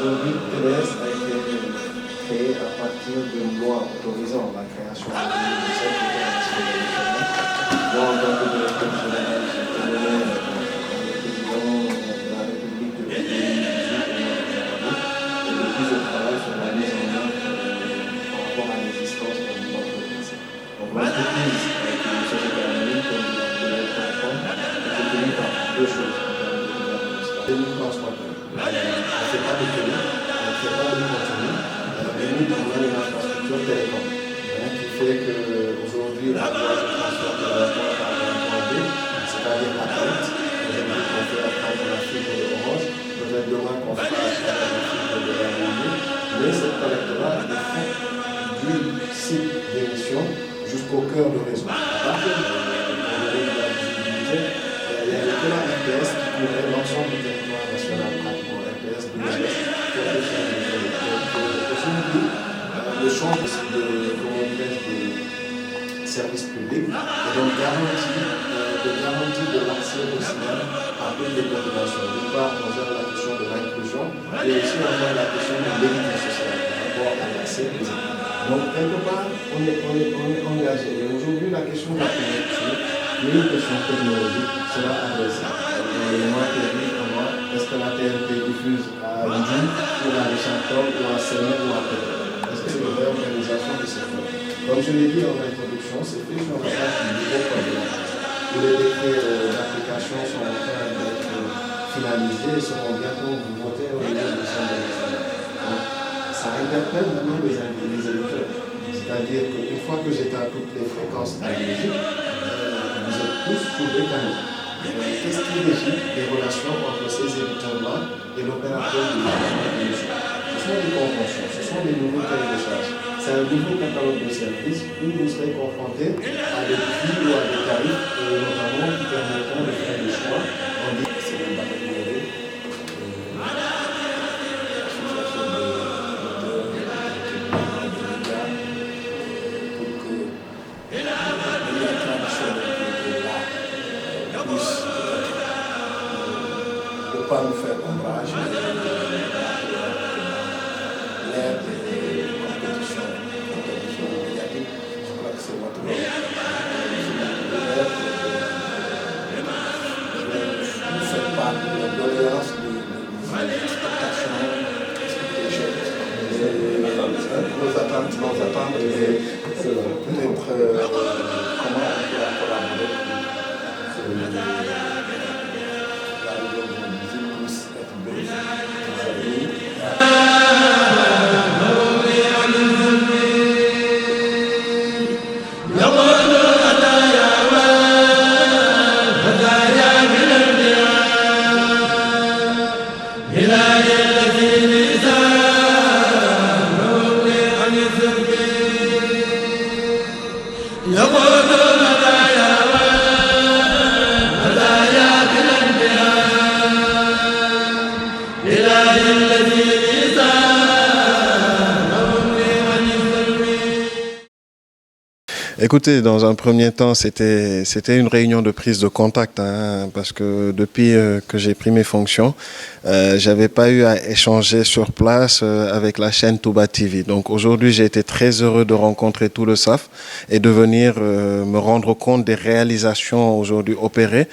Aujourd'hui, TDS a été créé à partir d'une loi autorisant la création de centres internationaux. Moi, en tant que directeur général, j'ai été nommé président de la République de 2018 et depuis je travaille sur la mise en œuvre par rapport à l'existence de l'entreprise. Donc l'entreprise, avec une société anonyme, comme vous l'avez comprendre, est tenue par deux choses en termes de gouvernance. C'est une transformation. On ne fait pas de télé, on ne fait pas de contenu, mais nous, on a une infrastructure télécom qui fait qu'aujourd'hui, la voie de transport de la voie par un point couvrait l'ensemble du territoire national, pratiquement RTS, BNS, quelques chaînes de aujourd'hui, le champ de services publics et donc garantie de l'accès au cinéma à toutes les populations. D'une part, on gère la question de l'inclusion et aussi on gère la question de l'égalité sociale par rapport à l'accès aux études. Donc, quelque part, on est engagé. Et aujourd'hui, la question de la couverture, il y a une question technologique, sera adressée. Dans les mois qui arrivent, on voit est-ce que la TNT diffuse à Lydie ou à Richard-Toll ou à Sénat ou à Pétain? Est-ce que c'est une réorganisation de ces fonds? Comme je l'ai dit en introduction, c'est fait sur la base du nouveau programme. Les décrets d'application sont en train d'être finalisés et seront bientôt votés au niveau de l'Assemblée nationale. Ça interpelle maintenant les éditeurs. C'est-à-dire qu'une fois que j'éteins toutes les fréquences analogiques, vous êtes tous sur des canaux. Qu'est-ce qui régit les relations entre ces éditeurs-là et l'opérateur de l'émission? Ce sont des conventions, ce sont des nouveaux cahiers de charges. C'est un nouveau catalogue de services où vous serez confrontés à des prix ou à des tarifs, notamment qui permettront de faire des choix. On dit que c'est une bataille pas nous faire ombrage l'ère des compétitions médiatiques. Je crois que c'est votre rôle. Vous faites part de la doléance de l'expectation, nos attentes, et peut-être comment on peut collaborer pour Écoutez, dans un premier temps, c'était une réunion de prise de contact, parce que depuis que j'ai pris mes fonctions, j'avais pas eu à échanger sur place avec la chaîne Touba TV. Donc aujourd'hui, j'ai été très heureux de rencontrer tout le staff et de venir me rendre compte des réalisations aujourd'hui opérées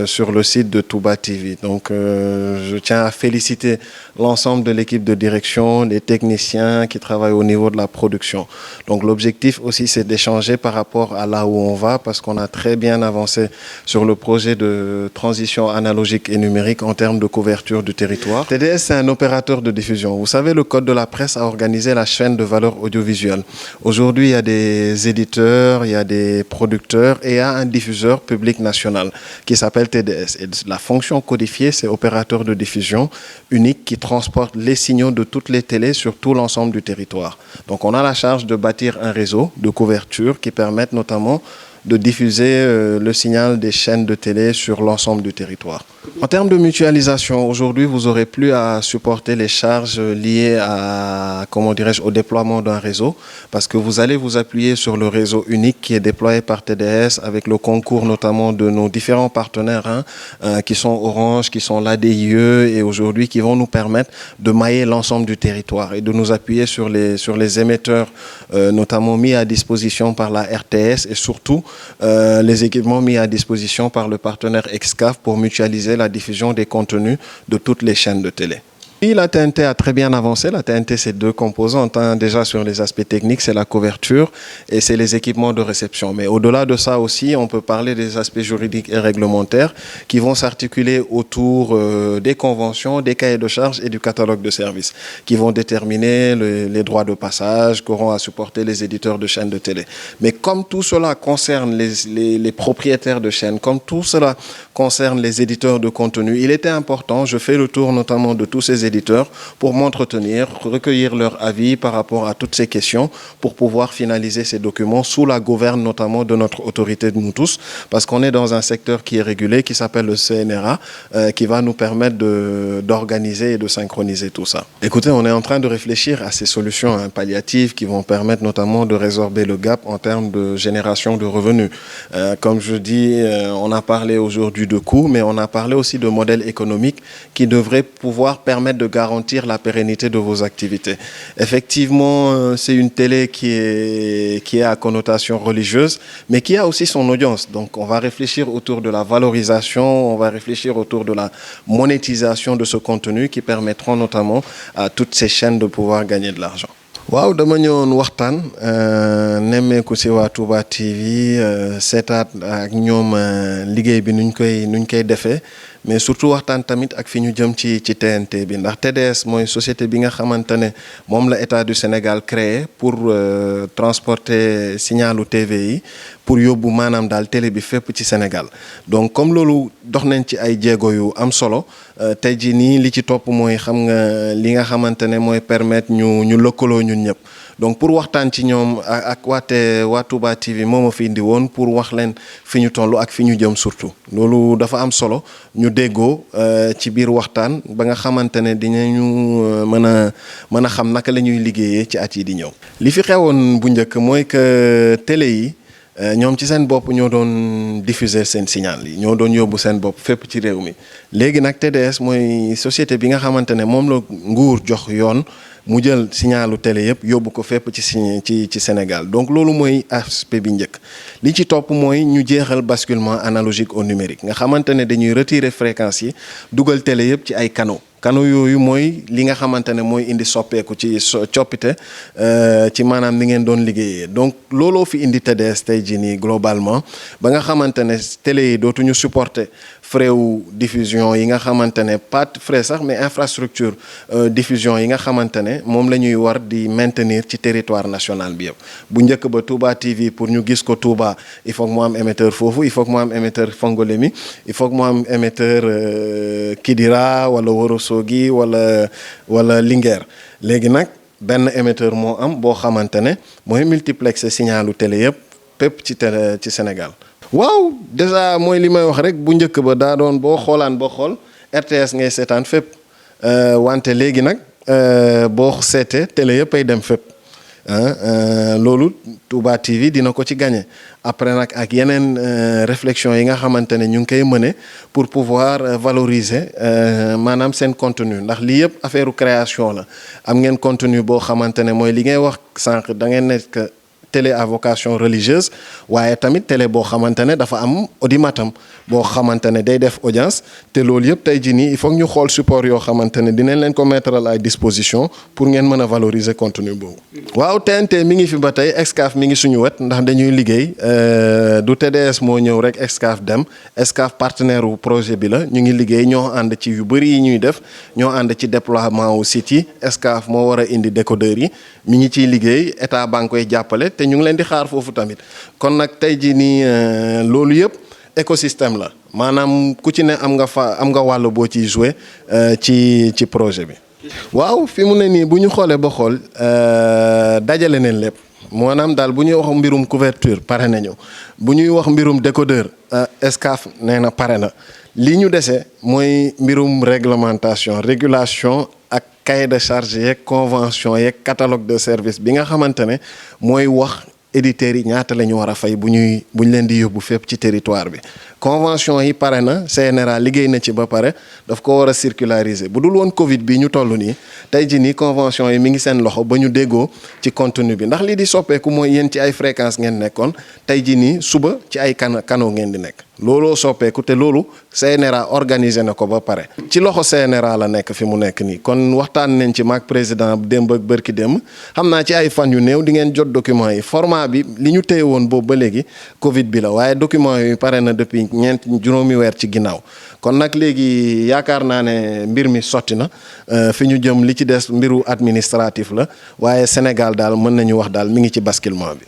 sur le site de Touba TV. Donc je tiens à féliciter l'ensemble de l'équipe de direction, les techniciens qui travaillent au niveau de la production. Donc l'objectif aussi, c'est d'échanger par rapport à là où on va, parce qu'on a très bien avancé sur le projet de transition analogique et numérique en termes de couverture du territoire. TDS, c'est un opérateur de diffusion. Vous savez, le Code de la presse a organisé la chaîne de valeur audiovisuelle. Aujourd'hui, il y a des éditeurs, il y a des producteurs et il y a un diffuseur public national qui s'appelle TDS. Et la fonction codifiée, c'est opérateur de diffusion unique qui transporte les signaux de toutes les télés sur tout l'ensemble du territoire. Donc on a la charge de bâtir un réseau de couverture qui permettent notamment de diffuser le signal des chaînes de télé sur l'ensemble du territoire. En termes de mutualisation, aujourd'hui, vous n'aurez plus à supporter les charges liées à, comment dirais-je, au déploiement d'un réseau, parce que vous allez vous appuyer sur le réseau unique qui est déployé par TDS avec le concours notamment de nos différents partenaires qui sont Orange, qui sont l'ADIE et aujourd'hui qui vont nous permettre de mailler l'ensemble du territoire et de nous appuyer sur les émetteurs notamment mis à disposition par la RTS et surtout les équipements mis à disposition par le partenaire Excaf pour mutualiser la diffusion des contenus de toutes les chaînes de télé. Et la TNT a très bien avancé. La TNT, c'est deux composantes. Déjà sur les aspects techniques, c'est la couverture et c'est les équipements de réception. Mais au-delà de ça aussi, on peut parler des aspects juridiques et réglementaires qui vont s'articuler autour des conventions, des cahiers de charges et du catalogue de services qui vont déterminer les droits de passage qu'auront à supporter les éditeurs de chaînes de télé. Mais comme tout cela concerne les propriétaires de chaînes, comme tout cela concerne les éditeurs de contenu, il était important, je fais le tour notamment de tous ces éditeurs pour m'entretenir, recueillir leur avis par rapport à toutes ces questions pour pouvoir finaliser ces documents sous la gouverne notamment de notre autorité de nous tous, parce qu'on est dans un secteur qui est régulé, qui s'appelle le CNRA, qui va nous permettre d'organiser et de synchroniser tout ça. Écoutez, on est en train de réfléchir à ces solutions palliatives qui vont permettre notamment de résorber le gap en termes de génération de revenus. Comme je dis, on a parlé aujourd'hui de coûts, mais on a parlé aussi de modèles économiques qui devraient pouvoir permettre de garantir la pérennité de vos activités. Effectivement, c'est une télé qui est à connotation religieuse, mais qui a aussi son audience. Donc, on va réfléchir autour de la valorisation, on va réfléchir autour de la monétisation de ce contenu qui permettront notamment à toutes ces chaînes de pouvoir gagner de l'argent. waaw dama ñëwoon waxtaan nemmeeku ci waa Touba TV seetaat ak ñoom liggéey bi nuñ koy defee mais surtout waxtaan tamit ak fi ñu jëm ci TNT bi ndax TDS mooy société bi nga xamante ne moom la État du Sénégal créé pour transporter signalu TV yi pour yóbbu maanaam daal télé bi fépp ci Sénégal donc comme loolu dox nañ ci ay jéego yu am solo tey jii nii li ci topp mooy xam nga li nga xamante ne mooy permettre ñu lëkkaloo ñun ñëpp donc pour waxtaan ci ñoom ak waa Touba TV moo ma fi indi woon pour wax leen fi ñu toll ak fi ñu jëm surtout loolu dafa am solo ñu déggoo ci biir waxtaan ba nga xamante ne dinañu mën a xam naka la ñuy liggéeyee ci at yi di ñëw. li fi xewoon bu njëkk mooy que télé yi ñoom ci seen bopp ñoo doon diffuser seen signal yi ñoo doon yóbbu seen bopp fépp ci réew mi léegi nag TDS mooy société bi nga xamante ne moom la nguur jox yoon mu jël signalu télé yëpp yóbbu ko fépp ci Sénégal donc loolu mooy aspect bi njëkk li ci topp mooy ñu jeexal basculement analogique au numérique nga xamante ne dañuy retirer fréquences yi dugal télé yëpp ci ay canaux yooyu mooy li nga xamante ne mooy indi soppeeku ci coppite ci maanaam ni ngeen doon liggéeyee donc looloo fi indi TDS tey jii nii globalement ba nga xamante ne télé yi dootuñu supporter frais wu diffusion yi nga xamante ne pas frais sax mais infrastructure diffusion yi nga xamante ne moom la ñuy war di maintenir ci territoire national bi yëpp bu njëkk ba Touba TV pour ñu gis ko Touba il faut que mu am émetteur foofu il faut que mu am émetteur Fongolemi il faut que mu am émetteur Kidira wala Ourossogui wala Linguère léegi nag benn émetteur moo am boo xamante ne mooy multiplexer signalu télé yëpp pépp ci Sénégal. waaw déjà mooy li may wax rek bu njëkk ba daa doon boo xoolaan boo xool RTS ngay seetaan fépp wante léegi nag boo seetee télé yëpp ay dem fépp loolu Touba TV dina ko ci gagné après nag ak yeneen réflexion yi nga xamante ne ñu ngi koy mëne pour pouvoir valoriser maanaam seen contenu ndax lii yëpp affaire création la am ngeen contenu boo xamante ne mooy li ngay wax sànq da ngeen nekk télé à vocation religieuse waaye tamit télé boo xamante ne dafa am audimatam boo xamante ne day def audience te loolu yëpp tey jii nii il faut ñu xool support yoo xamante ne dinañ leen ko mettre à disposition pour ngeen mën a valoriser contenu boobu. waaw TNT mi ngi fi ba tey Excaf mi ngi suñu wet ndax dañuy liggéey du TDS moo ñëw rek Excaf dem Excaf partenaire wu projet bi la ñu ngi liggéey ñoo ànd ci yu bëri yi ñuy def ñoo ànd ci déploiement wu site yi Excaf moo war a indi décodeur yi mi ngi ciy liggéey état baa ngi koy jàppale. te ñu ngi leen di xaar foofu tamit kon nag tey jii nii loolu yëpp écosystème la maanaam ku ci ne am nga wàll boo ciy joué ci projet bi. waaw fi mu ne nii bu ñu xoolee ba xool dajale neen lépp maanaam daal bu ñuy wax mbirum couverture pare nañu bu ñuy wax mbirum décodeur Excaf nee na pare na li ñu dese mooy mbirum régulation ak cahier de charge yeeg convention yeeg catalogue de service bi nga xamante ne mooy wax éditeurs yi ñaata la ñu war a fay bu ñu leen di yóbbu fépp ci territoire bi convention yi pare na CNRA liggéey na ci ba pare daf ko war a circulariser bu dul woon Covid bi ñu toll nii tey jii nii convention yi mi ngi seen loxo ba ñu déggoo ci contenu bi ndax lii di soppeeku mooy yéen ci ay fréquence ngeen nekkoon tey jii nii suba ci ay canaux ngeen di nekk looloo soppeeku te loolu CNRA organisé na ko ba pare ci loxo CNRA la nekk fi mu nekk nii kon waxtaan nañ ci maag président démb ak bërki démb xam naa ci ay fan yu néew di ngeen jot document yi format bi li ñu téye woon boobu ba léegi Covid bi la waaye document yi pare na depuis juróomi weer ci ginnaaw kon nag léegi yaakaar naa ne mbir mi sotti na fi ñu jëm li ci des mbiru administratif la waaye Sénégal daal mën nañu wax daal mi ngi ci basculement bi